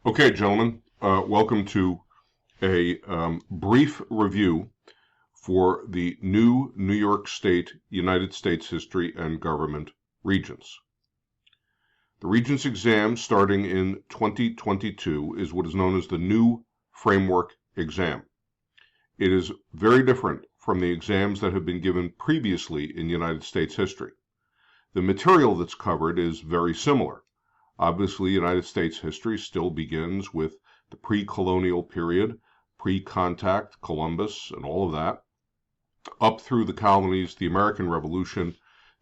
Okay, gentlemen, welcome to a brief review for the new New York State, United States History and Government Regents. The Regents exam starting in 2022 is what is known as the new framework exam. It is very different from the exams that have been given previously in United States history. The material that's covered is very similar. Obviously, United States history still begins with the pre-colonial period, pre-contact, Columbus, and all of that, up through the colonies, the American Revolution,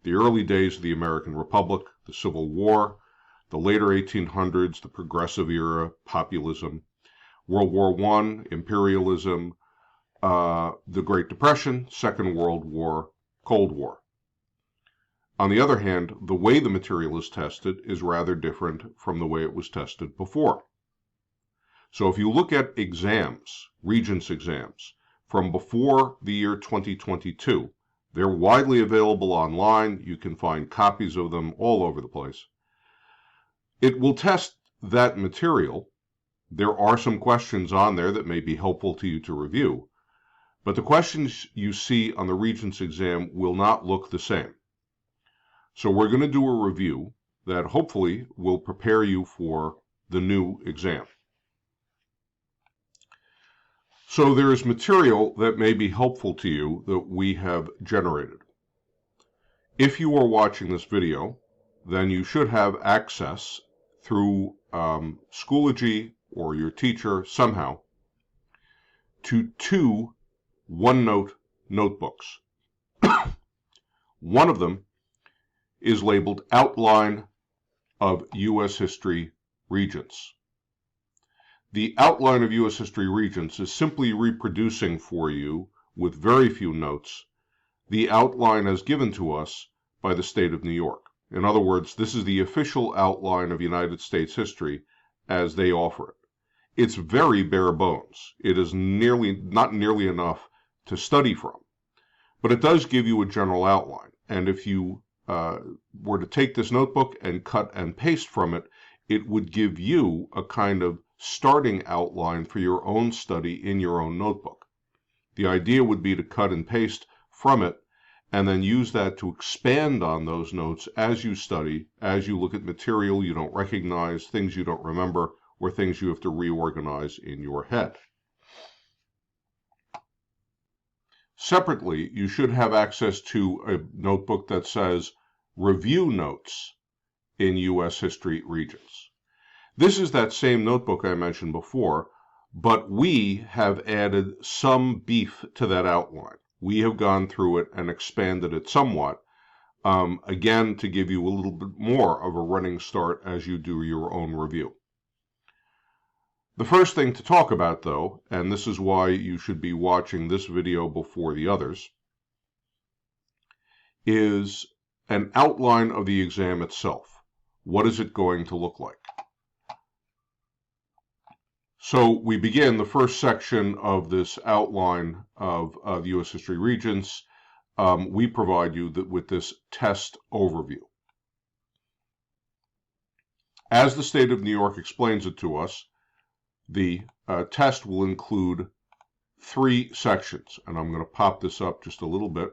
the early days of the American Republic, the Civil War, the later 1800s, the Progressive Era, populism, World War I, imperialism, the Great Depression, Second World War, Cold War. On the other hand, the way the material is tested is rather different from the way it was tested before. So if you look at exams, Regents exams, from before the year 2022, they're widely available online. You can find copies of them all over the place. It will test that material. There are some questions on there that may be helpful to you to review, but the questions you see on the Regents exam will not look the same. So we're going to do a review that hopefully will prepare you for the new exam. So there is material that may be helpful to you that we have generated. If you are watching this video, then you should have access through Schoology or your teacher somehow to two OneNote notebooks. One of them is labeled Outline of U.S. History Regents. The outline of U.S. History Regents is simply reproducing for you, with very few notes, the outline as given to us by the state of New York. In other words, this is the official outline of United States history as they offer it. It's very bare bones. It is not nearly enough to study from, but it does give you a general outline. And if you were to take this notebook and cut and paste from it, it would give you a kind of starting outline for your own study in your own notebook. The idea would be to cut and paste from it and then use that to expand on those notes as you study, as you look at material you don't recognize, things you don't remember, or things you have to reorganize in your head. Separately, you should have access to a notebook that says Review Notes in U.S. History Regents. This is that same notebook I mentioned before, but we have added some beef to that outline. We have gone through it and expanded it somewhat, again, to give you a little bit more of a running start as you do your own review. The first thing to talk about, though, and this is why you should be watching this video before the others, is an outline of the exam itself. What is it going to look like? So we begin the first section of this outline of the U.S. History Regents. We provide you with this test overview. As the state of New York explains it to us, the test will include 3 sections, and I'm going to pop this up just a little bit.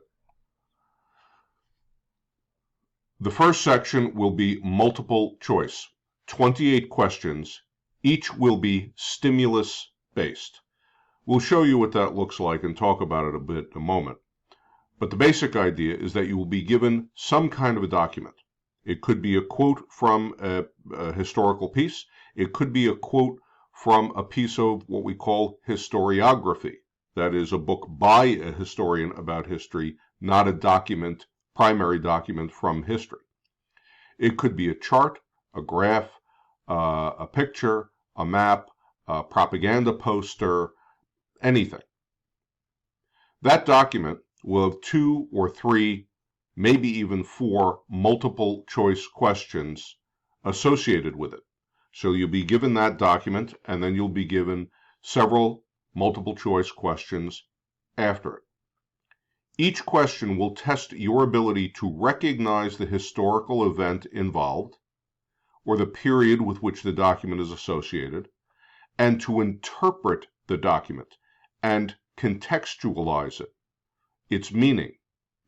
The first section will be multiple choice, 28 questions. Each will be stimulus-based. We'll show you what that looks like and talk about it a bit in a moment. But the basic idea is that you will be given some kind of a document. It could be a quote from a historical piece. It could be a quote from a piece of what we call historiography. That is, a book by a historian about history, not a document, primary document from history. It could be a chart, a graph, a picture, a map, a propaganda poster, anything. That document will have 2 or 3, maybe even 4 multiple choice questions associated with it. So you'll be given that document, and then you'll be given several multiple choice questions after it. Each question will test your ability to recognize the historical event involved, or the period with which the document is associated, and to interpret the document and contextualize it, its meaning,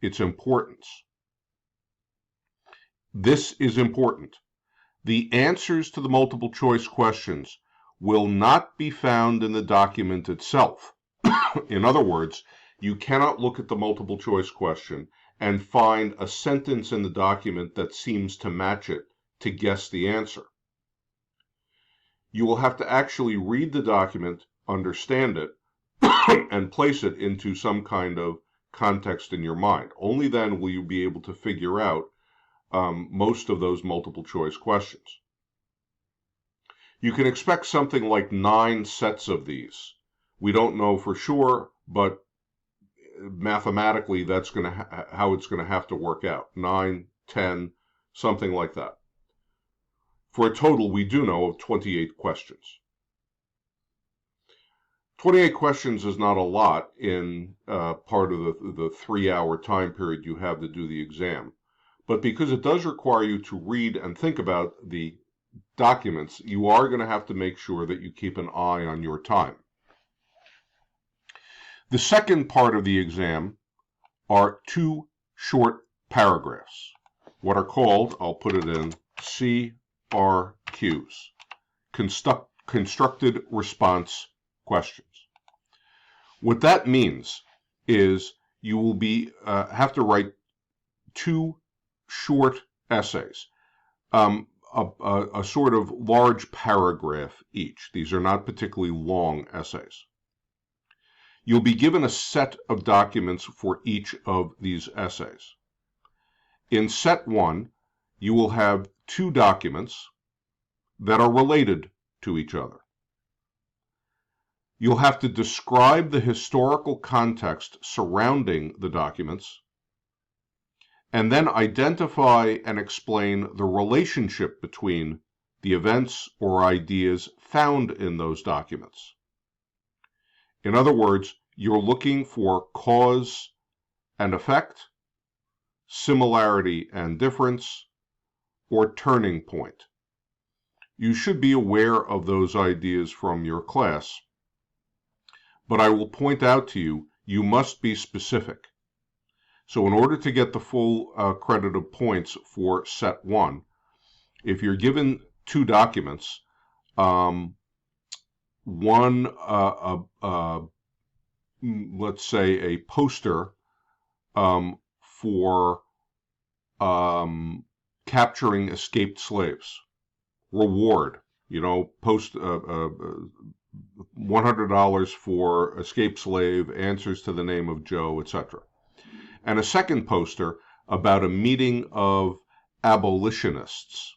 its importance. This is important. The answers to the multiple choice questions will not be found in the document itself. In other words, you cannot look at the multiple choice question and find a sentence in the document that seems to match it to guess the answer. You will have to actually read the document, understand it, and place it into some kind of context in your mind. Only then will you be able to figure out most of those multiple choice questions. You can expect something like 9 sets of these. We don't know for sure, but mathematically that's going to how it's going to have to work out. 9, 10, something like that. For a total, we do know, of 28 questions. 28 questions is not a lot in part of the 3-hour time period you have to do the exam. But because it does require you to read and think about the documents, you are going to have to make sure that you keep an eye on your time. The second part of the exam are 2 short paragraphs, what are called, I'll put it in, CRQs, constructed response questions. What that means is you will have to write 2 short essays, a sort of large paragraph each. These are not particularly long essays. You'll be given a set of documents for each of these essays. In set 1, you will have 2 documents that are related to each other. You'll have to describe the historical context surrounding the documents, and then identify and explain the relationship between the events or ideas found in those documents. In other words, you're looking for cause and effect, similarity and difference, or turning point. You should be aware of those ideas from your class, but I will point out to you, you must be specific. So in order to get the full credit of points for set 1, if you're given 2 documents, one, let's say a poster for capturing escaped slaves, reward, post $100 for escaped slave, answers to the name of Joe, etc. And a second poster about a meeting of abolitionists.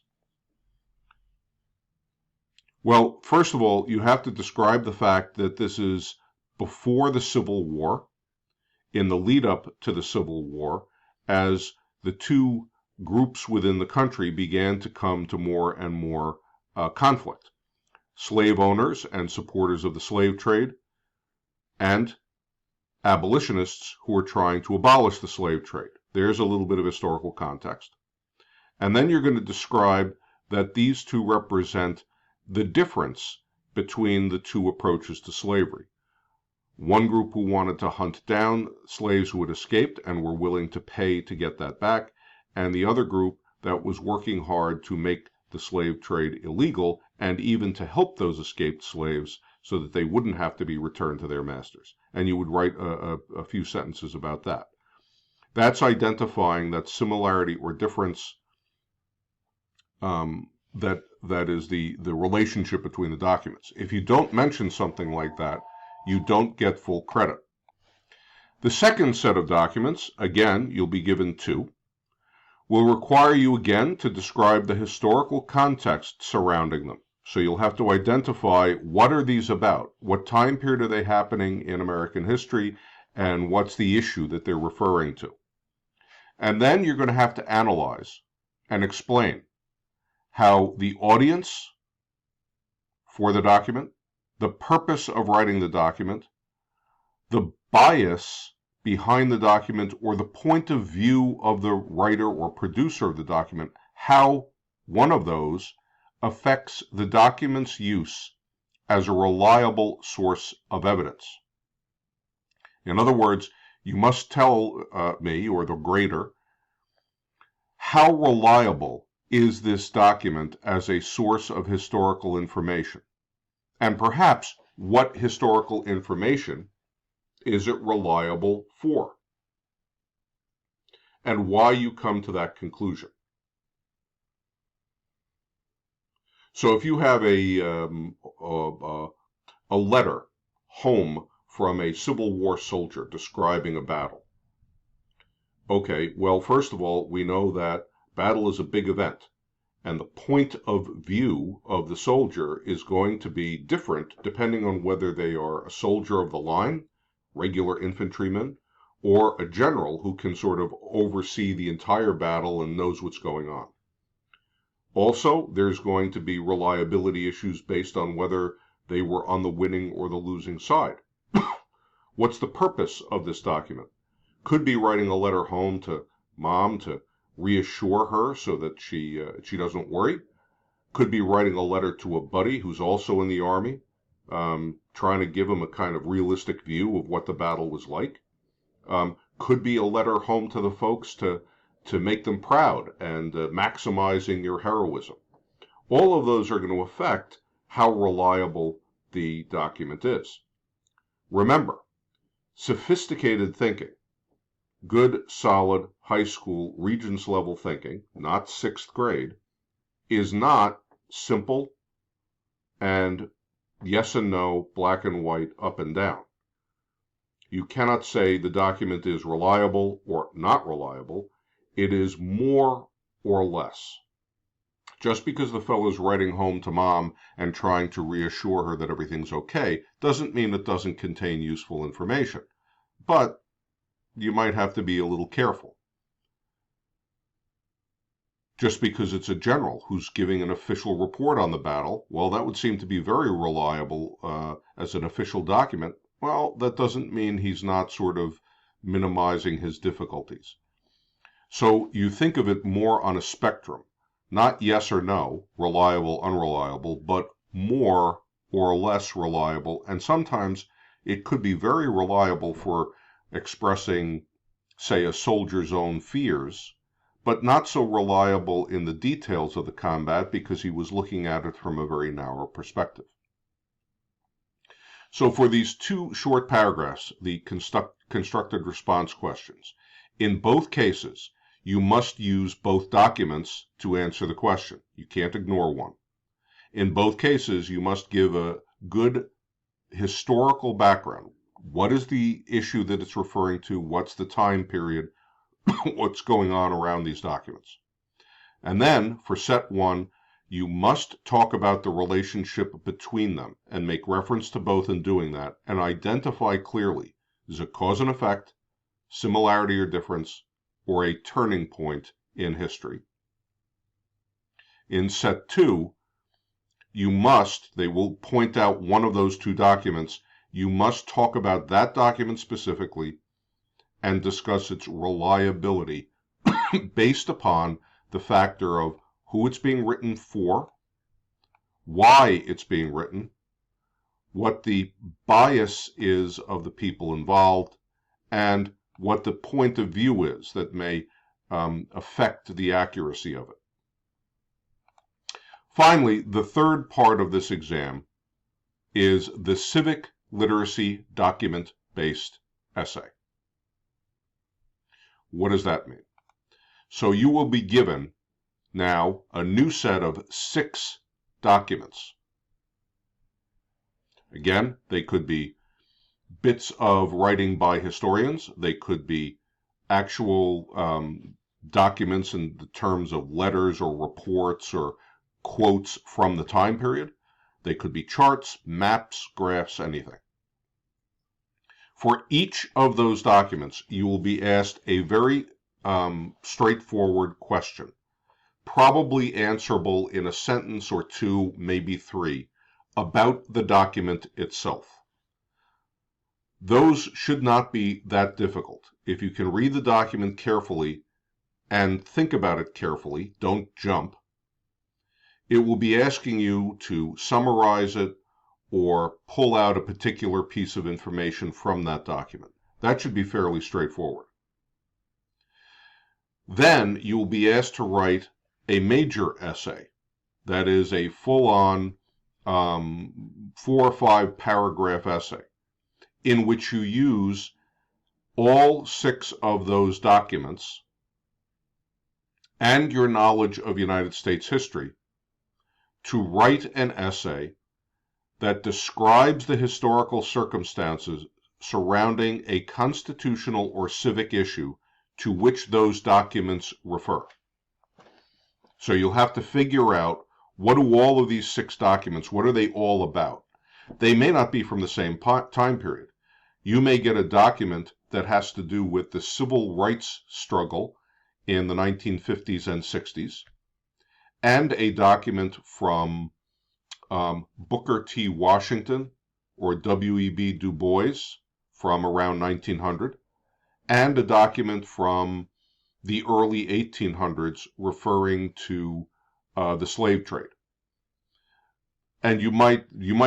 Well, first of all, you have to describe the fact that this is before the Civil War, in the lead up to the Civil War, as the 2 groups within the country began to come to more and more conflict. Slave owners and supporters of the slave trade, and abolitionists who were trying to abolish the slave trade. There's a little bit of historical context. And then you're going to describe that these 2 represent the difference between the 2 approaches to slavery. One group who wanted to hunt down slaves who had escaped and were willing to pay to get that back, and the other group that was working hard to make the slave trade illegal and even to help those escaped slaves so that they wouldn't have to be returned to their masters. And you would write a few sentences about that. That's identifying that similarity or difference, that is the relationship between the documents. If you don't mention something like that, you don't get full credit. The second set of documents, again, you'll be given 2, will require you again to describe the historical context surrounding them. So you'll have to identify what are these about, what time period are they happening in American history, and what's the issue that they're referring to. And then you're going to have to analyze and explain how the audience for the document, the purpose of writing the document, the bias behind the document, or the point of view of the writer or producer of the document, how one of those affects the document's use as a reliable source of evidence. In other words, you must tell me, or the grader, how reliable is this document as a source of historical information? And perhaps what historical information is it reliable for? And why you come to that conclusion. So if you have a letter home from a Civil War soldier describing a battle. Okay, well, first of all, we know that battle is a big event, and the point of view of the soldier is going to be different depending on whether they are a soldier of the line, regular infantryman, or a general who can sort of oversee the entire battle and knows what's going on. Also, there's going to be reliability issues based on whether they were on the winning or the losing side. What's the purpose of this document? Could be writing a letter home to mom to reassure her so that she doesn't worry. Could be writing a letter to a buddy who's also in the Army, trying to give him a kind of realistic view of what the battle was like. Could be a letter home to the folks to make them proud and maximizing your heroism. All of those are going to affect how reliable the document is. Remember, sophisticated thinking, good, solid, high school, Regents level thinking, not 6th grade, is not simple and yes and no, black and white, up and down. You cannot say the document is reliable or not reliable. It is more or less. Just because the fellow's writing home to mom and trying to reassure her that everything's okay doesn't mean it doesn't contain useful information. But you might have to be a little careful. Just because it's a general who's giving an official report on the battle, well, that would seem to be very reliable as an official document. Well, that doesn't mean he's not sort of minimizing his difficulties. So you think of it more on a spectrum, not yes or no, reliable, unreliable, but more or less reliable, and sometimes it could be very reliable for expressing, say, a soldier's own fears, but not so reliable in the details of the combat because he was looking at it from a very narrow perspective. So for these two short paragraphs, the constructed response questions, in both cases, you must use both documents to answer the question. You can't ignore one. In both cases, you must give a good historical background. What is the issue that it's referring to? What's the time period? What's going on around these documents? And then, for set one, you must talk about the relationship between them and make reference to both in doing that and identify clearly, is it cause and effect, similarity or difference, or a turning point in history. In set two, they will point out one of those two documents, you must talk about that document specifically and discuss its reliability based upon the factor of who it's being written for, why it's being written, what the bias is of the people involved, and what the point of view is that may affect the accuracy of it. Finally, the third part of this exam is the Civic Literacy document-based essay. What does that mean? So you will be given now a new set of 6 documents. Again, they could be bits of writing by historians. They could be actual documents in the terms of letters or reports or quotes from the time period. They could be charts, maps, graphs, anything. For each of those documents, you will be asked a very straightforward question, probably answerable in a sentence or 2, maybe 3, about the document itself. Those should not be that difficult. If you can read the document carefully and think about it carefully, don't jump, it will be asking you to summarize it or pull out a particular piece of information from that document. That should be fairly straightforward. Then you will be asked to write a major essay. That is a full-on 4 or 5 paragraph essay in which you use all 6 of those documents and your knowledge of United States history to write an essay that describes the historical circumstances surrounding a constitutional or civic issue to which those documents refer. So you'll have to figure out, what do all of these 6 documents, what are they all about? They may not be from the same time period. You may get a document that has to do with the civil rights struggle in the 1950s and 60s, and a document from Booker T. Washington or W.E.B. Du Bois from around 1900, and a document from the early 1800s referring to the slave trade. And you might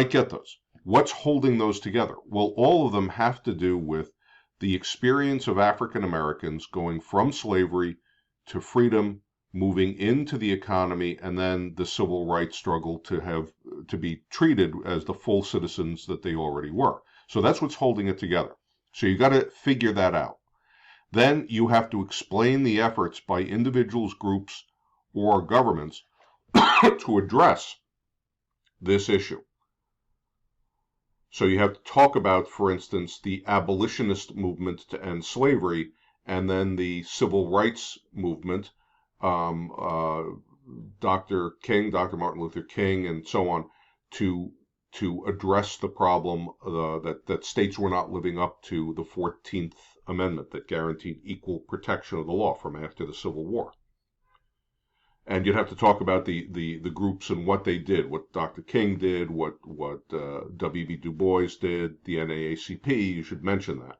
get those. What's holding those together? Well, all of them have to do with the experience of African Americans going from slavery to freedom, moving into the economy, and then the civil rights struggle to be treated as the full citizens that they already were. So that's what's holding it together. So you got to figure that out. Then you have to explain the efforts by individuals, groups, or governments to address this issue. So you have to talk about, for instance, the abolitionist movement to end slavery, and then the civil rights movement, Dr. Martin Luther King, and so on, to address the problem that states were not living up to the 14th Amendment that guaranteed equal protection of the law from after the Civil War. And you'd have to talk about the groups and what they did, what Dr. King did, what W.B. Du Bois did, the NAACP. You should mention that.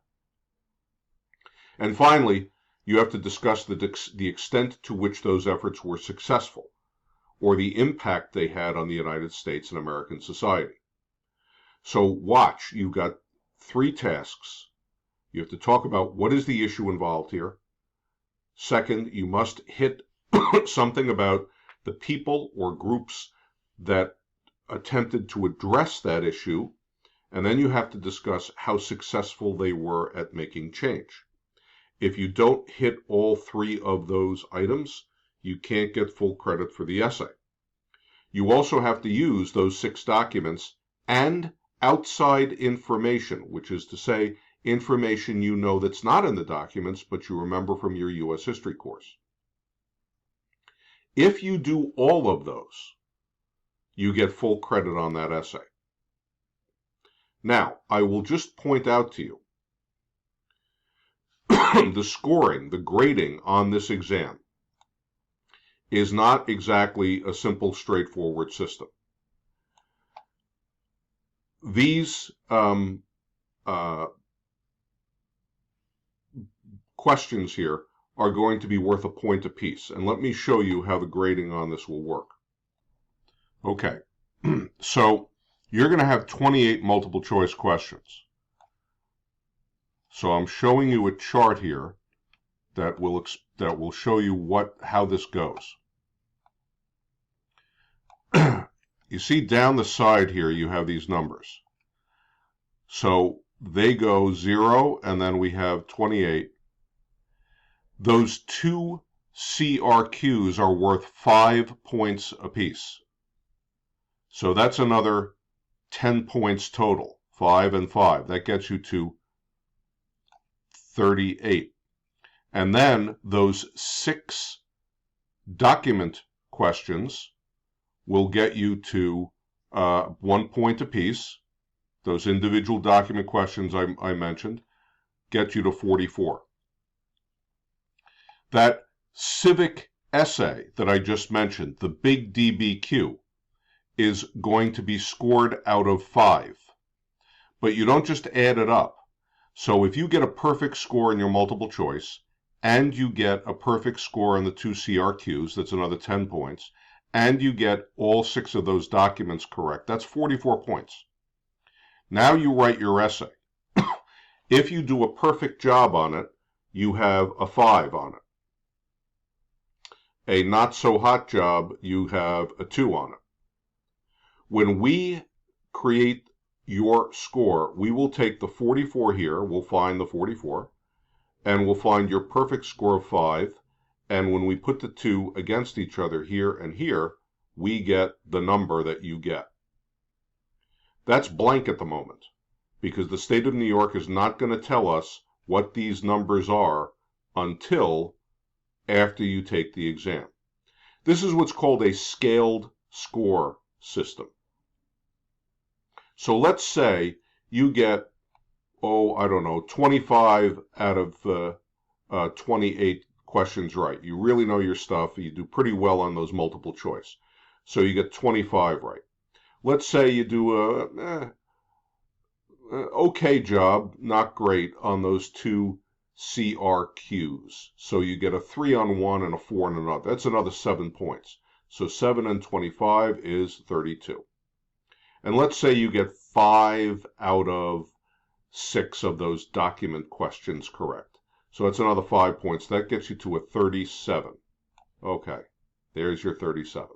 And finally, you have to discuss the extent to which those efforts were successful, or the impact they had on the United States and American society. So watch, you've got 3 tasks. You have to talk about what is the issue involved here. Second, you must hit something about the people or groups that attempted to address that issue, and then you have to discuss how successful they were at making change. If you don't hit all 3 of those items, you can't get full credit for the essay. You also have to use those 6 documents and outside information, which is to say, information you know that's not in the documents, but you remember from your U.S. history course. If you do all of those, you get full credit on that essay. Now, I will just point out to you the scoring, the grading on this exam is not exactly a simple, straightforward system. These questions here are going to be worth a point apiece, and let me show you how the grading on this will work. Okay, so you're going to have 28 multiple choice questions. So I'm showing you a chart here that will show you how this goes. You see down the side here you have these numbers. So they go 0, and then we have 28. Those 2 CRQs are worth 5 points apiece. So that's another 10 points total, 5 and 5. That gets you to 38. And then those 6 document questions will get you to 1 point apiece. Those individual document questions I mentioned get you to 44. That civic essay that I just mentioned, the big DBQ, is going to be scored out of 5. But you don't just add it up. So if you get a perfect score in your multiple choice, and you get a perfect score on the 2 CRQs, that's another 10 points, and you get all 6 of those documents correct, that's 44 points. Now you write your essay. If you do a perfect job on it, you have a 5 on it. A not so hot job, you have a 2 on it. When we create your score, we will take the 44 here, we'll find the 44, and we'll find your perfect score of 5, and when we put the 2 against each other here and here, we get the number that you get. That's blank at the moment, because the state of New York is not going to tell us what these numbers are until after you take the exam. This is what's called a scaled score system. So let's say you get, 25 out of 28 questions right. You really know your stuff. You do pretty well on those multiple choice. So you get 25 right. Let's say you do a okay job, not great, on those 2 CRQs. So you get a 3 on one and a 4 on another. That's another 7 points. So 7 and 25 is 32. And let's say you get 5 out of 6 of those document questions correct. So that's another 5 points. That gets you to a 37. Okay, there's your 37.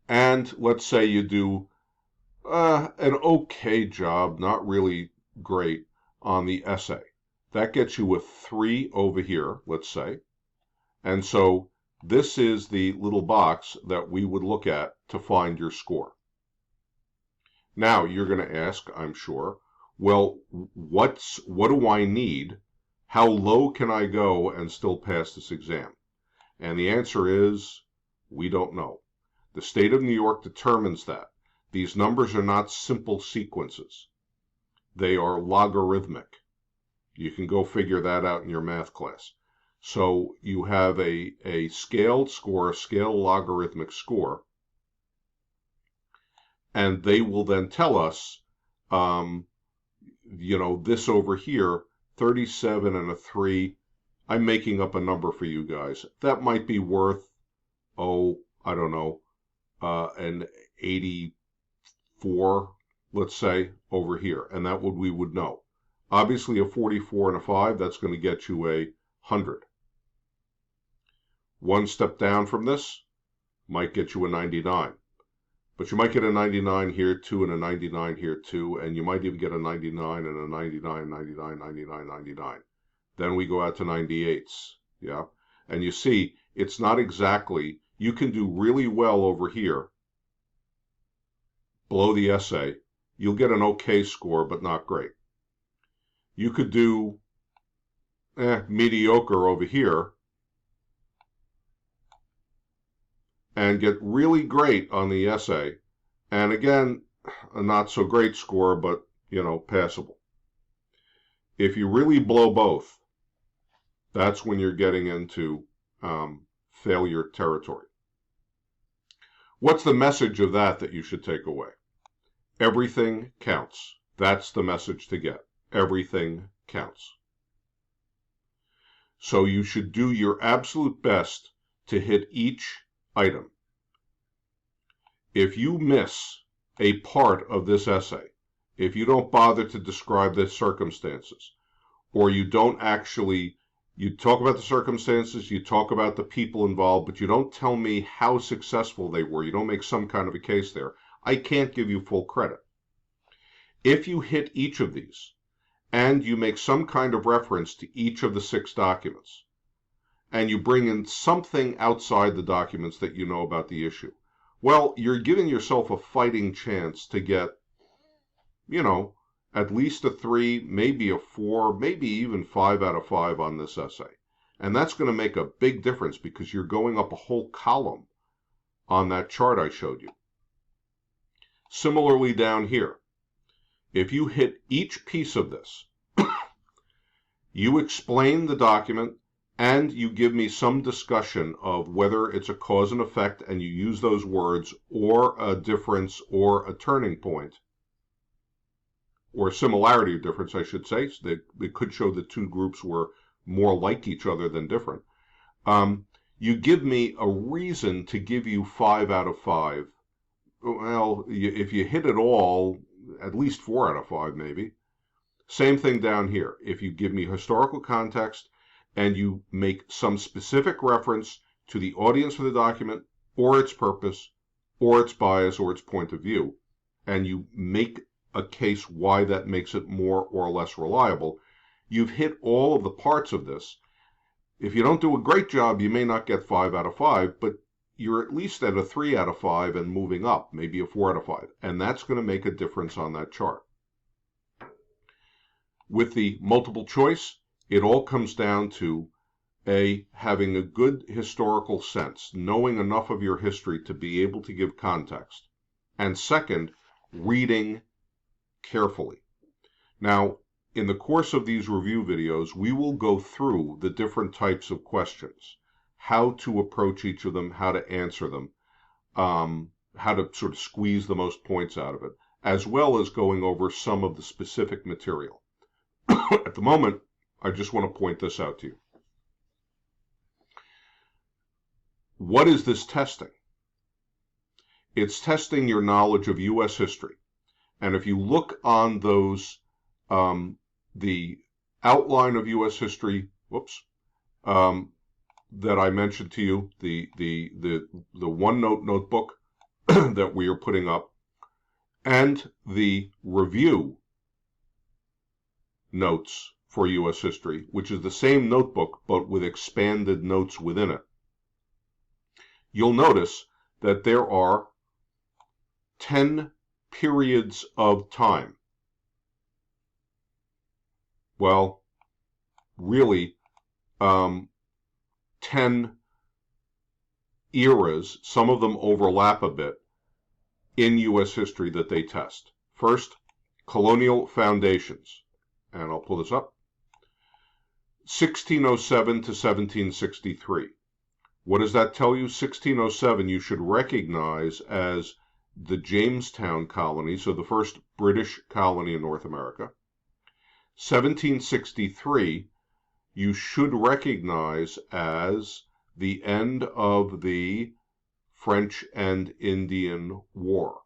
And let's say you do an okay job, not really great, on the essay. That gets you a 3 over here, let's say. And so this is the little box that we would look at to find your score. Now you're going to ask, I'm sure, well, what do I need? How low can I go and still pass this exam? And the answer is, we don't know. The state of New York determines that. These numbers are not simple sequences. They are logarithmic. You can go figure that out in your math class. So you have a scaled score, a scaled logarithmic score, and they will then tell us, this over here, 37 and a 3, I'm making up a number for you guys. That might be worth, an 84, let's say, over here, and that we would know. Obviously, a 44 and a 5, that's going to get you a 100. One step down from this might get you a 99. But you might get a 99 here too, and a 99 here too, and you might even get a 99 and a 99, 99, 99, 99. Then we go out to 98s, yeah? And you see, it's not exactly, you can do really well over here, below the essay. You'll get an okay score, but not great. You could do mediocre over here, and get really great on the essay, and again, a not so great score, but, passable. If you really blow both, that's when you're getting into failure territory. What's the message of that you should take away? Everything counts. That's the message to get. Everything counts. So you should do your absolute best to hit each item. If you miss a part of this essay, if you don't bother to describe the circumstances, or you don't actually, you talk about the circumstances, you talk about the people involved, but you don't tell me how successful they were, you don't make some kind of a case there, I can't give you full credit. If you hit each of these, and you make some kind of reference to each of the 6 documents, and you bring in something outside the documents that you know about the issue, well, you're giving yourself a fighting chance to get, at least a 3, maybe a 4, maybe even 5 out of 5 on this essay. And that's going to make a big difference because you're going up a whole column on that chart I showed you. Similarly down here, if you hit each piece of this, you explain the document, and you give me some discussion of whether it's a cause and effect, and you use those words, or a difference, or a turning point, or similarity or difference, I should say. So it could show the 2 groups were more like each other than different. You give me a reason to give you 5 out of 5. Well, if you hit it all, at least 4 out of 5 maybe. Same thing down here. If you give me historical context and you make some specific reference to the audience for the document or its purpose or its bias or its point of view, and you make a case why that makes it more or less reliable, you've hit all of the parts of this. If you don't do a great job, you may not get 5 out of 5, but you're at least at a 3 out of 5 and moving up, maybe a 4 out of 5. And that's going to make a difference on that chart. With the multiple choice, it all comes down to having a good historical sense, knowing enough of your history to be able to give context. And second, reading carefully. Now, in the course of these review videos, we will go through the different types of questions, how to approach each of them, how to answer them, how to sort of squeeze the most points out of it, as well as going over some of the specific material. At the moment, I just want to point this out to you. What is this testing? It's testing your knowledge of U.S. history. And if you look on those, the outline of U.S. history, that I mentioned to you, the OneNote notebook that we are putting up, and the review notes for U.S. history, which is the same notebook but with expanded notes within it, you'll notice that there are 10 periods of time. Well, really, 10 eras, some of them overlap a bit, in U.S. history that they test. First, colonial foundations. And I'll pull this up. 1607 to 1763. What does that tell you? 1607 you should recognize as the Jamestown colony, so the first British colony in North America. 1763 you should recognize as the end of the French and Indian War.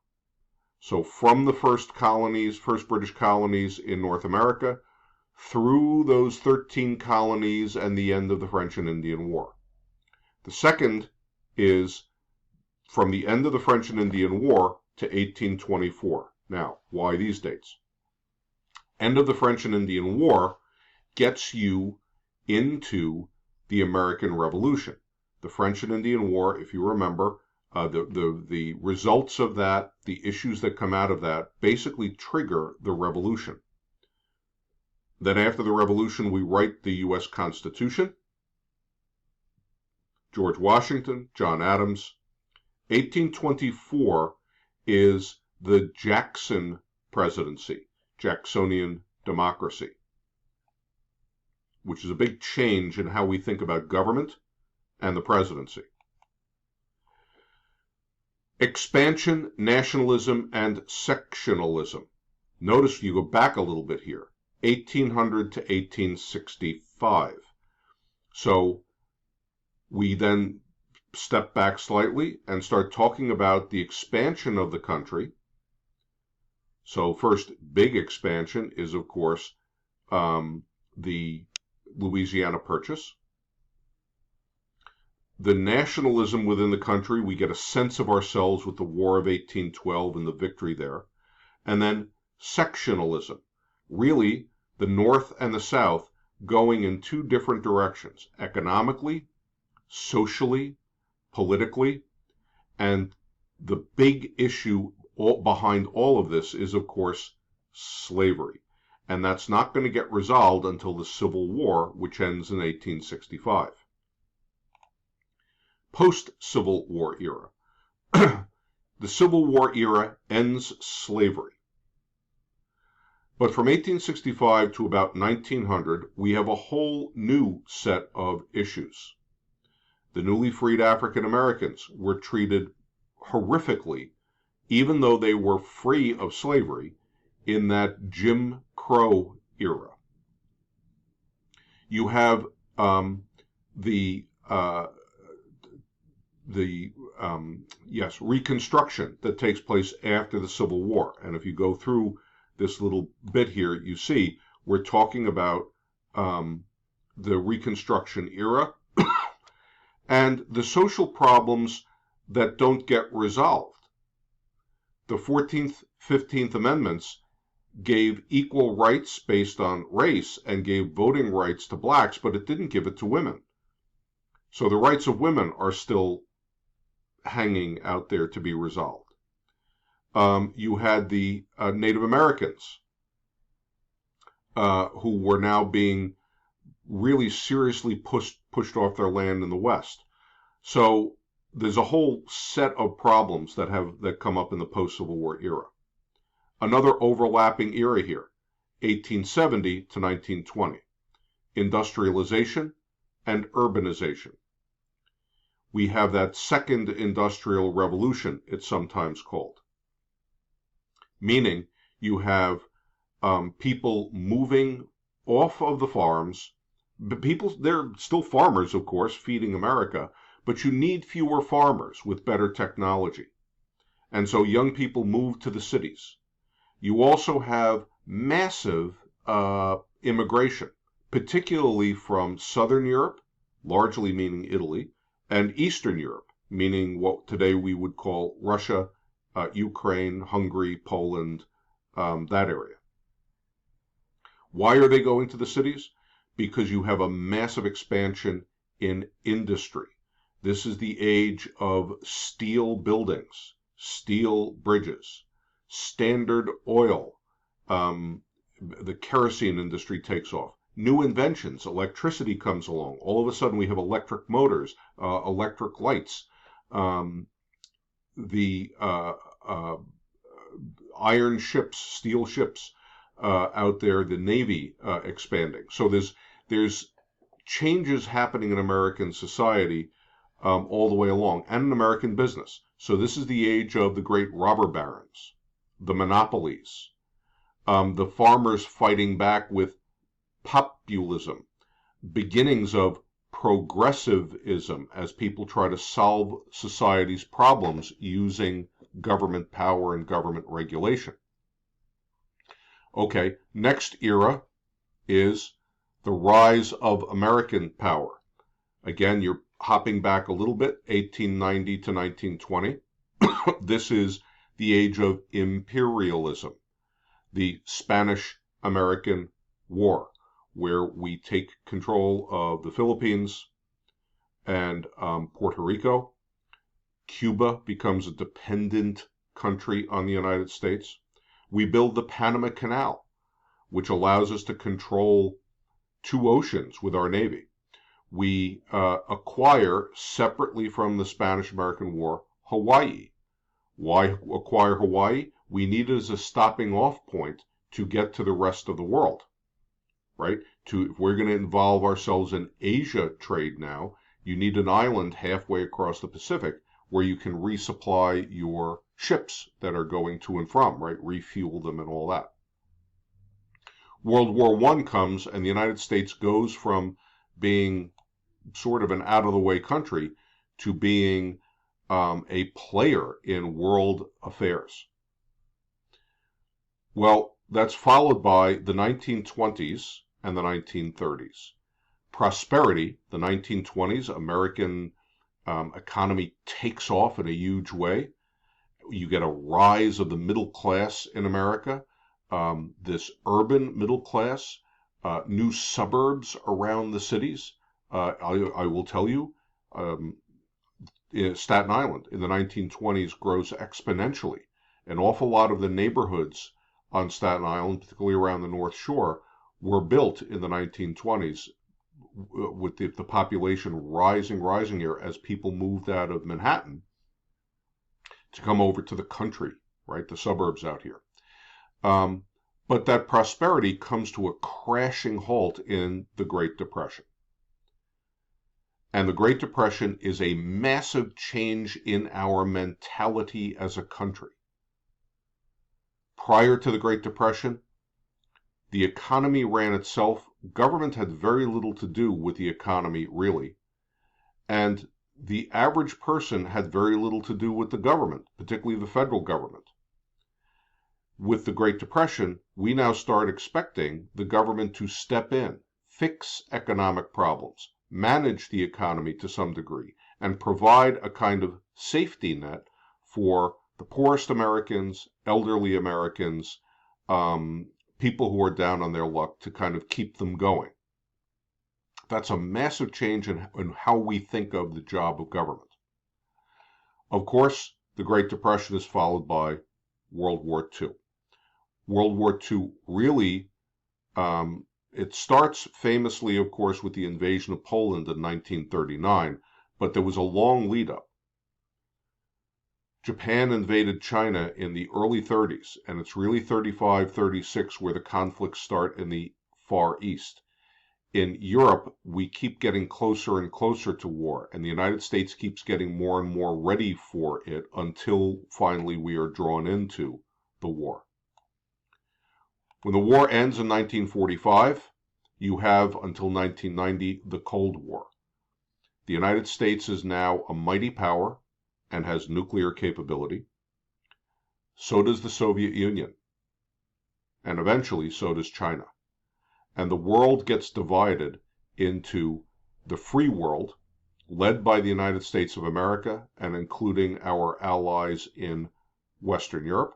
So from the first British colonies in North America, through those 13 colonies and the end of the French and Indian War. The second is from the end of the French and Indian War to 1824. Now, why these dates? End of the French and Indian War gets you into the American Revolution. The French and Indian War, if you remember, the results of that, the issues that come out of that, basically trigger the revolution. Then after the revolution, we write the U.S. Constitution. George Washington, John Adams. 1824 is the Jackson presidency, Jacksonian democracy, which is a big change in how we think about government and the presidency. Expansion, nationalism, and sectionalism. Notice you go back a little bit here, 1800 to 1865. So we then step back slightly and start talking about the expansion of the country. So first big expansion is, of course, the Louisiana Purchase. The nationalism within the country, we get a sense of ourselves with the War of 1812 and the victory there. And then sectionalism, really the North and the South going in two different directions, economically, socially, politically, and the big issue behind all of this is, of course, slavery. And that's not going to get resolved until the Civil War, which ends in 1865. Post-Civil War era. The Civil War era ends slavery. But from 1865 to about 1900, we have a whole new set of issues. The newly freed African Americans were treated horrifically, even though they were free of slavery, in that Jim Crow era. You have Reconstruction that takes place after the Civil War. And if you go through this little bit here, you see, we're talking about the Reconstruction era and the social problems that don't get resolved. The 14th, 15th Amendments gave equal rights based on race and gave voting rights to blacks, but it didn't give it to women. So the rights of women are still hanging out there to be resolved. You had the Native Americans who were now being really seriously pushed off their land in the West. So there's a whole set of problems that come up in the post-Civil War era. Another overlapping era here, 1870 to 1920, industrialization and urbanization. We have that second industrial revolution, it's sometimes called, meaning you have people moving off of the farms. They're still farmers, of course, feeding America, but you need fewer farmers with better technology. And so young people move to the cities. You also have massive immigration, particularly from Southern Europe, largely meaning Italy, and Eastern Europe, meaning what today we would call Russia, Ukraine, Hungary, Poland, that area. Why are they going to the cities? Because you have a massive expansion in industry. This is the age of steel buildings, steel bridges, Standard Oil. The kerosene industry takes off. New inventions, electricity comes along. All of a sudden we have electric motors, electric lights, the iron ships, steel ships out there, the Navy expanding. So there's changes happening in American society all the way along, and in American business. So this is the age of the great robber barons, the monopolies, the farmers fighting back with populism, beginnings of progressivism as people try to solve society's problems using government power and government regulation. Okay, next era is the rise of American power. Again, you're hopping back a little bit, 1890 to 1920. This is the age of imperialism, the Spanish-American War, where we take control of the Philippines and Puerto Rico. Cuba becomes a dependent country on the United States. We build the Panama Canal, which allows us to control 2 oceans with our Navy. We acquire, separately from the Spanish-American War, Hawaii. Why acquire Hawaii? We need it as a stopping off point to get to the rest of the world, right? If we're going to involve ourselves in Asia trade now, you need an island halfway across the Pacific where you can resupply your ships that are going to and from, right? Refuel them and all that. World War I comes, and the United States goes from being sort of an out-of-the-way country to being a player in world affairs. Well, that's followed by the 1920s and the 1930s. Prosperity, the 1920s, American economy takes off in a huge way. You get a rise of the middle class in America, this urban middle class, new suburbs around the cities. I will tell you, Staten Island in the 1920s grows exponentially. An awful lot of the neighborhoods on Staten Island, particularly around the North Shore, were built in the 1920s with the population rising here as people moved out of Manhattan to come over to the country, right, the suburbs out here. But that prosperity comes to a crashing halt in the Great Depression. And the Great Depression is a massive change in our mentality as a country. Prior to the Great Depression, the economy ran itself. Government had very little to do with the economy, really. And the average person had very little to do with the government, particularly the federal government. With the Great Depression, we now start expecting the government to step in, fix economic problems, manage the economy to some degree, and provide a kind of safety net for the poorest Americans, elderly Americans, people who are down on their luck, to kind of keep them going. That's a massive change in how we think of the job of government. Of course, the Great Depression is followed by World War II. World War II really, it starts famously, of course, with the invasion of Poland in 1939, but there was a long lead up. Japan invaded China in the early 30s, and it's really 35, 36 where the conflicts start in the Far East. In Europe, we keep getting closer and closer to war, and the United States keeps getting more and more ready for it until finally we are drawn into the war. When the war ends in 1945, you have until 1990 the Cold War. The United States is now a mighty power and has nuclear capability. So does the Soviet Union, and eventually so does China. And the world gets divided into the free world, led by the United States of America and including our allies in Western Europe,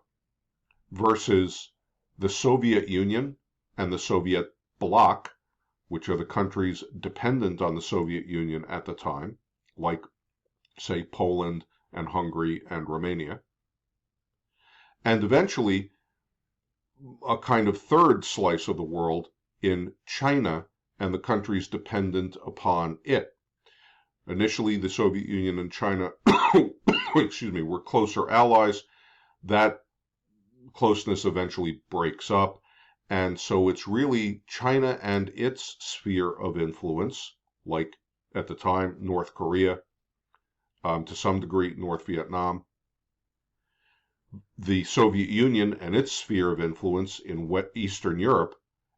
versus the Soviet Union and the Soviet bloc, which are the countries dependent on the Soviet Union at the time, like, say, Poland and Hungary and Romania. And eventually, a kind of third slice of the world in China and the countries dependent upon it. Initially, the Soviet Union and China were closer allies. That closeness eventually breaks up, and so it's really China and its sphere of influence, like at the time North Korea, to some degree North Vietnam, the Soviet Union and its sphere of influence in Eastern Europe,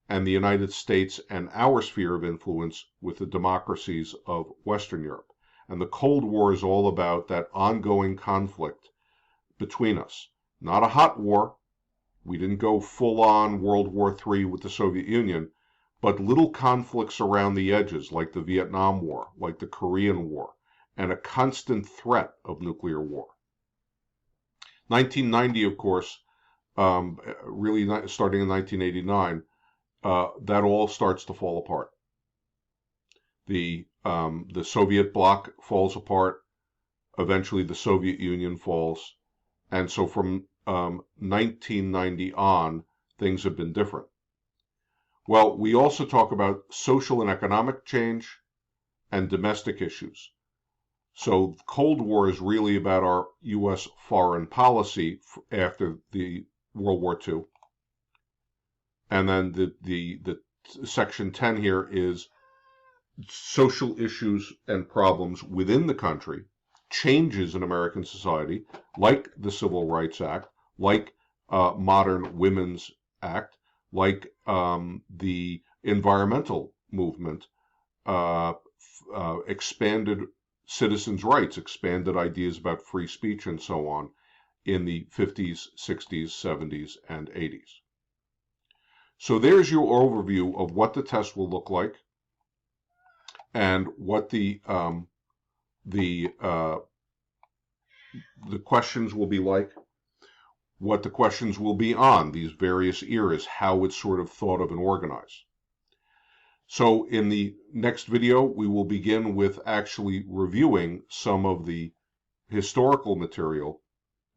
and the United States and our sphere of influence with the democracies of Western Europe. And the Cold War is all about that ongoing conflict between us. Not a hot war. We didn't go full-on World War III with the Soviet Union, but little conflicts around the edges, like the Vietnam War, like the Korean War, and a constant threat of nuclear war. 1990, of course, really starting in 1989, that all starts to fall apart. The Soviet bloc falls apart. Eventually, the Soviet Union falls, and so from 1990 on, things have been different. Well, we also talk about social and economic change and domestic issues. So the Cold War is really about our U.S. foreign policy after the World War II. And then the section 10 here is social issues and problems within the country, changes in American society, like the Civil Rights Act, like Modern Women's Act, like the environmental movement, expanded citizens' rights, expanded ideas about free speech and so on in the 50s, 60s, 70s, and 80s. So there's your overview of what the test will look like and what the questions will be like, what the questions will be on these various eras, how it's sort of thought of and organized. So in the next video, we will begin with actually reviewing some of the historical material,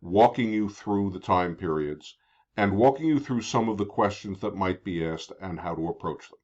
walking you through the time periods, and walking you through some of the questions that might be asked and how to approach them.